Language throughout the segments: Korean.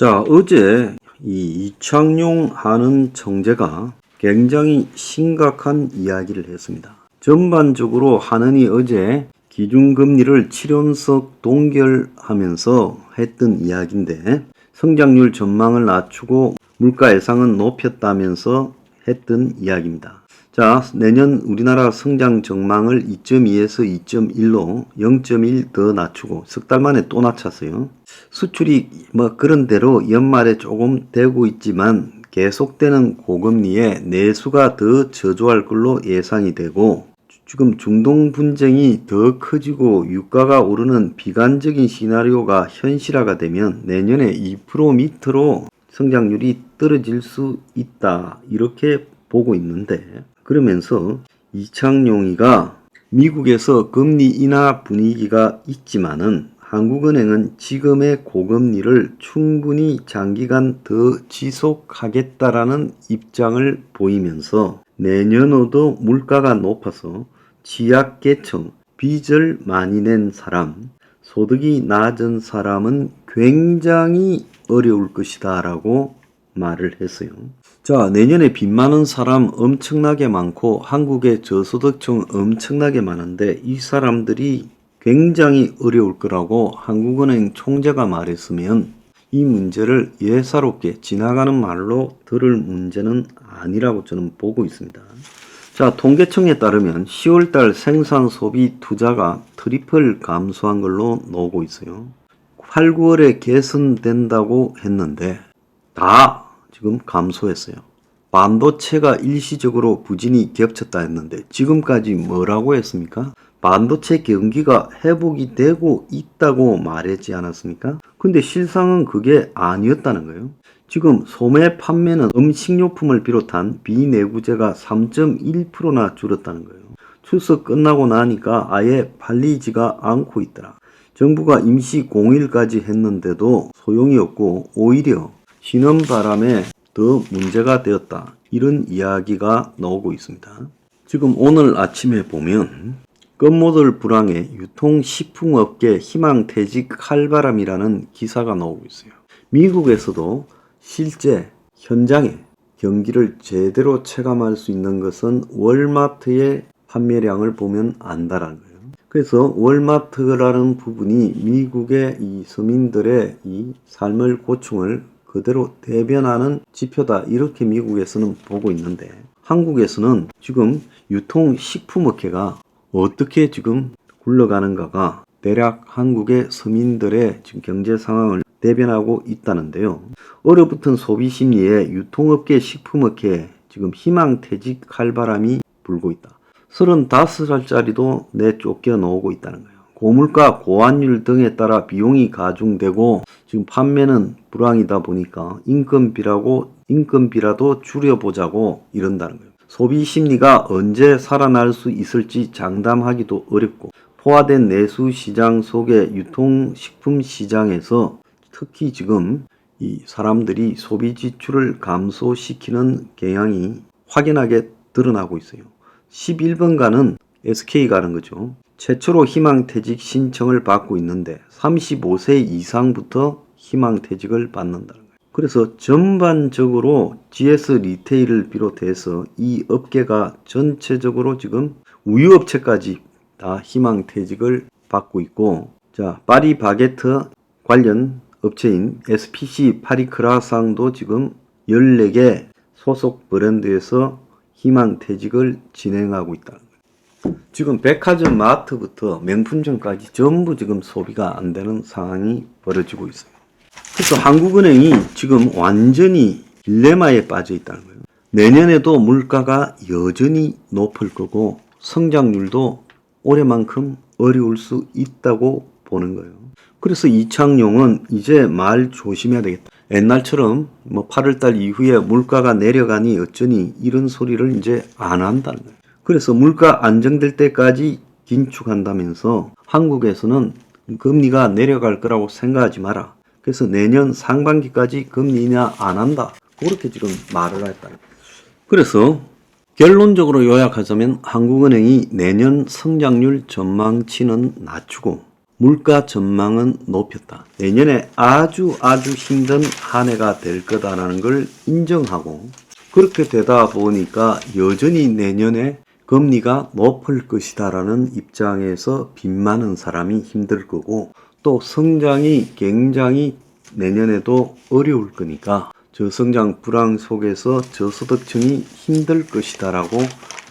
자, 어제 이 이창용 하는 청재가 굉장히 심각한 이야기를 했습니다. 전반적으로 하는이 어제 기준금리를 7연속 동결하면서 했던 이야기인데 성장률 전망을 낮추고 물가 예상은 높였다면서 했던 이야기입니다. 자, 내년 우리나라 성장 전망을 2.2에서 2.1로 0.1 더 낮추고 석 달 만에 또 낮췄어요. 수출이 그런 대로 연말에 조금 되고 있지만 계속되는 고금리에 내수가 더 저조할 걸로 예상이 되고 지금 중동 분쟁이 더 커지고 유가가 오르는 비관적인 시나리오가 현실화가 되면 내년에 2% 밑으로 성장률이 떨어질 수 있다 이렇게 보고 있는데, 그러면서 이창용이가 미국에서 금리 인하 분위기가 있지만은 한국은행은 지금의 고금리를 충분히 장기간 더 지속하겠다라는 입장을 보이면서 내년에도 물가가 높아서 취약계층, 빚을 많이 낸 사람, 소득이 낮은 사람은 굉장히 어려울 것이다 라고 말을 했어요. 자, 내년에 빚 많은 사람 엄청나게 많고 한국의 저소득층 엄청나게 많은데 이 사람들이 굉장히 어려울 거라고 한국은행 총재가 말했으면 이 문제를 예사롭게 지나가는 말로 들을 문제는 아니라고 저는 보고 있습니다. 자, 통계청에 따르면 10월달 생산 소비 투자가 트리플 감소한 걸로 나오고 있어요. 8, 9월에 개선된다고 했는데 다 지금 감소했어요. 반도체가 일시적으로 부진이 겹쳤다 했는데 지금까지 뭐라고 했습니까? 반도체 경기가 회복이 되고 있다고 말했지 않았습니까? 근데 실상은 그게 아니었다는 거예요. 지금 소매 판매는 음식료품을 비롯한 비내구재가 3.1%나 줄었다는 거예요. 추석 끝나고 나니까 아예 팔리지가 않고 있더라. 정부가 임시 공휴일까지 했는데도 소용이 없고 오히려 쉬는 바람에 더 문제가 되었다. 이런 이야기가 나오고 있습니다. 지금 오늘 아침에 보면 끝모들 불황에 유통식품업계 희망퇴직 칼바람이라는 기사가 나오고 있어요. 미국에서도 실제 현장에 경기를 제대로 체감할 수 있는 것은 월마트의 판매량을 보면 안다라는 거예요. 그래서 월마트라는 부분이 미국의 이 서민들의 이 삶의 고충을 그대로 대변하는 지표다 이렇게 미국에서는 보고 있는데 한국에서는 지금 유통식품업계가 어떻게 지금 굴러가는가가 대략 한국의 서민들의 지금 경제 상황을 대변하고 있다는데요. 얼어붙은 소비 심리에 유통업계, 식품업계에 지금 희망퇴직 칼바람이 불고 있다. 35살짜리도 내쫓겨 나오고 있다는 거예요. 고물가, 고환율 등에 따라 비용이 가중되고 지금 판매는 불황이다 보니까 인건비라도 줄여보자고 이런다는 거예요. 소비 심리가 언제 살아날 수 있을지 장담하기도 어렵고 포화된 내수 시장 속의 유통식품 시장에서 특히 지금 이 사람들이 소비 지출을 감소시키는 경향이 확연하게 드러나고 있어요. 11번가는 SK 가는 거죠. 최초로 희망퇴직 신청을 받고 있는데 35세 이상부터 희망퇴직을 받는다는 거예요. 그래서 전반적으로 GS 리테일을 비롯해서 이 업계가 전체적으로 지금 우유업체까지 다 희망퇴직을 받고 있고, 자, 파리바게트 관련 업체인 SPC 파리크라상도 지금 14개 소속 브랜드에서 희망퇴직을 진행하고 있다는 거예요. 지금 백화점, 마트부터 명품점까지 전부 지금 소비가 안 되는 상황이 벌어지고 있어요. 그래서 한국은행이 지금 완전히 딜레마에 빠져 있다는 거예요. 내년에도 물가가 여전히 높을 거고 성장률도 올해만큼 어려울 수 있다고 보는 거예요. 그래서 이창용은 이제 말 조심해야 되겠다. 옛날처럼 8월달 이후에 물가가 내려가니 어쩌니 이런 소리를 이제 안 한다는 거예요. 그래서 물가 안정될 때까지 긴축한다면서 한국에서는 금리가 내려갈 거라고 생각하지 마라. 그래서 내년 상반기까지 금리 인하 안 한다. 그렇게 지금 말을 했다는 거예요. 그래서 결론적으로 요약하자면 한국은행이 내년 성장률 전망치는 낮추고 물가 전망은 높였다. 내년에 아주 힘든 한 해가 될 거다라는 걸 인정하고, 그렇게 되다 보니까 여전히 내년에 금리가 높을 것이다라는 입장에서 빚 많은 사람이 힘들 거고, 또 성장이 굉장히 내년에도 어려울 거니까 저성장 불황 속에서 저소득층이 힘들 것이다라고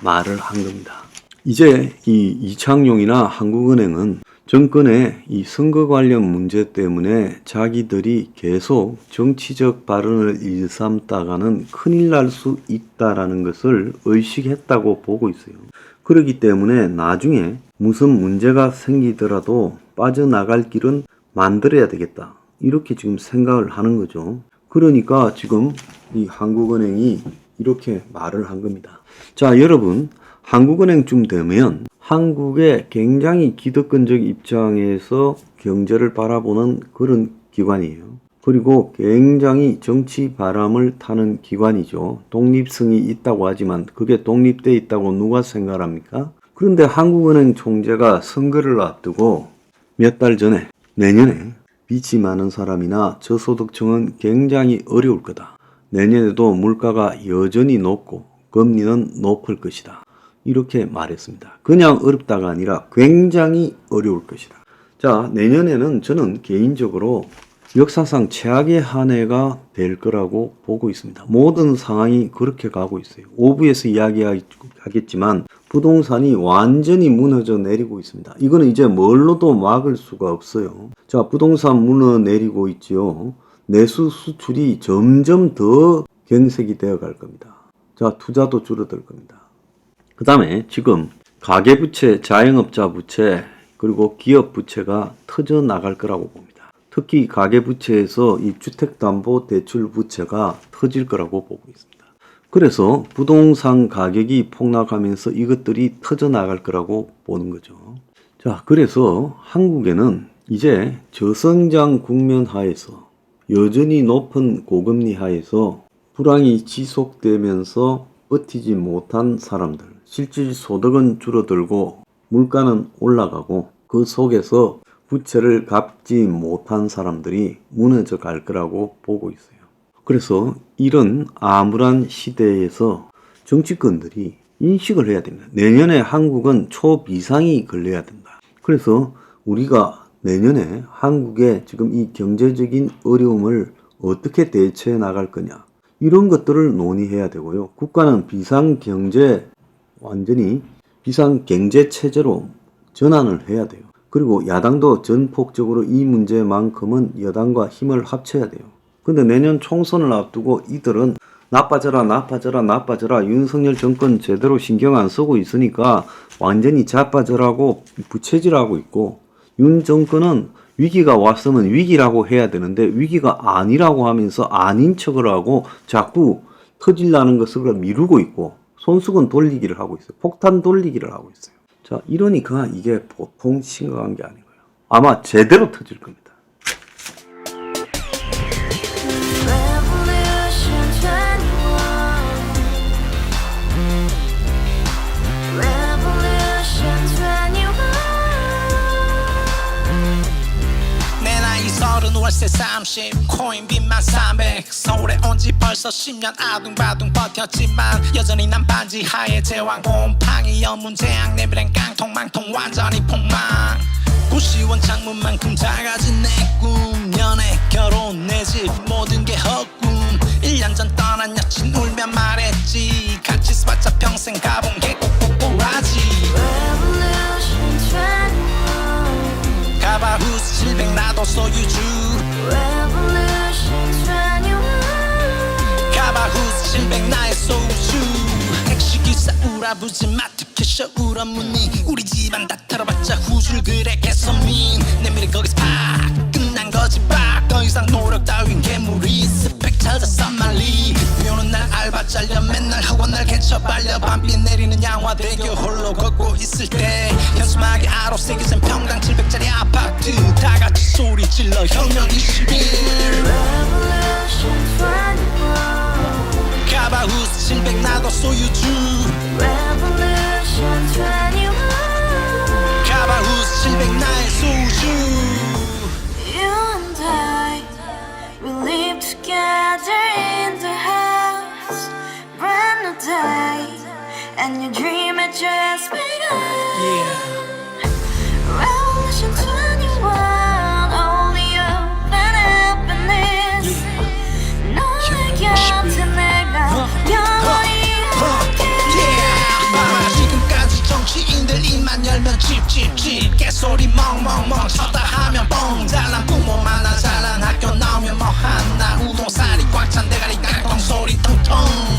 말을 한 겁니다. 이제 이 이창용이나 한국은행은 정권의 이 선거 관련 문제 때문에 자기들이 계속 정치적 발언을 일삼다가는 큰일 날 수 있다라는 것을 의식했다고 보고 있어요. 그렇기 때문에 나중에 무슨 문제가 생기더라도 빠져나갈 길은 만들어야 되겠다, 이렇게 지금 생각을 하는 거죠. 그러니까 지금 이 한국은행이 이렇게 말을 한 겁니다. 자, 여러분, 한국은행쯤 되면 한국의 굉장히 기득권적 입장에서 경제를 바라보는 그런 기관이에요. 그리고 굉장히 정치 바람을 타는 기관이죠. 독립성이 있다고 하지만 그게 독립돼 있다고 누가 생각합니까? 그런데 한국은행 총재가 선거를 앞두고 몇 달 전에 내년에 빚이 많은 사람이나 저소득층은 굉장히 어려울 거다. 내년에도 물가가 여전히 높고 금리는 높을 것이다, 이렇게 말했습니다. 그냥 어렵다가 아니라 굉장히 어려울 것이다. 자, 내년에는 저는 개인적으로 역사상 최악의 한 해가 될 거라고 보고 있습니다. 모든 상황이 그렇게 가고 있어요. 5부에서 이야기하겠지만 부동산이 완전히 무너져 내리고 있습니다. 이거는 이제 뭘로도 막을 수가 없어요. 자, 부동산 무너 내리고 있지요. 내수 수출이 점점 더 경색이 되어 갈 겁니다. 자, 투자도 줄어들 겁니다. 그 다음에 지금 가계부채, 자영업자 부채, 그리고 기업 부채가 터져 나갈 거라고 봅니다. 특히 가계부채에서 이 주택담보대출 부채가 터질 거라고 보고 있습니다. 그래서 부동산 가격이 폭락하면서 이것들이 터져 나갈 거라고 보는 거죠. 자, 그래서 한국에는 이제 저성장 국면 하에서 여전히 높은 고금리 하에서 불황이 지속되면서 버티지 못한 사람들, 실질 소득은 줄어들고 물가는 올라가고 그 속에서 부채를 갚지 못한 사람들이 무너져 갈 거라고 보고 있어요. 그래서 이런 암울한 시대에서 정치권들이 인식을 해야 됩니다. 내년에 한국은 초비상이 걸려야 된다. 그래서 우리가 내년에 한국의 지금 이 경제적인 어려움을 어떻게 대처해 나갈 거냐, 이런 것들을 논의해야 되고요. 국가는 완전히 비상경제 체제로 전환을 해야 돼요. 그리고 야당도 전폭적으로 이 문제만큼은 여당과 힘을 합쳐야 돼요. 근데 내년 총선을 앞두고 이들은 나빠져라 윤석열 정권 제대로 신경 안 쓰고 있으니까 완전히 자빠져라고 부채질하고 있고, 윤 정권은 위기가 왔으면 위기라고 해야 되는데 위기가 아니라고 하면서 아닌 척을 하고 자꾸 터질라는 것을 미루고 있고 손수건 돌리기를 하고 있어요. 폭탄 돌리기를 하고 있어요. 자, 이러니까 이게 보통 심각한 게 아니고요. 아마 제대로 터질 겁니다. 월세 30 코인빚만 300 서울에 온 지 벌써 10년 아둥바둥 버텼지만 여전히 난 반지 하에 제왕 곰팡이 연문제약 내비랑 깡통망통 완전히 폭망 고시원 창문만큼 작아진 내 꿈 연애 결혼 내 집 모든 게 헛꿈 1년 전 떠난 여친 울며 말했지 같이 써봤자 평생 가본 게 꼬꼬꼬라지 가바후스 700 나도 소유주 가바후스 700 나의 소주 택시기사 우라부지 마트 캐셔 울어무니 우리 집안 다 털어봤자 후줄 그래 개선민 내미래 거기서 팍 끝난 거지 팍 더 이상 노력 따윈 괴물이 스펙 찾아서 말리 비오는 날 알바 잘려 맨날 학원 날 개쳐 발려 밤비 내리는 양화대교 홀로 걷고 있을 때 현수막에 아로 새겨진 평당 700짜리 아파트 다같이 소리 질러 혁명 21 가바후스 700 나도 소유주 가바후스 700 나의 소주 and you dream it just begun. Yeah. Revolution 21, only open happiness. 너의 곁에 내가 영원히 함께. 지금까지 정치인들 입만 열면 찝찝찝 개소리 멍멍멍 쳤다 하면 뻥 잘난 부모 만나 잘난 학교 나오면 뭐 하나 우동살이 꽉 찬 대가리 깡통 소리 텅텅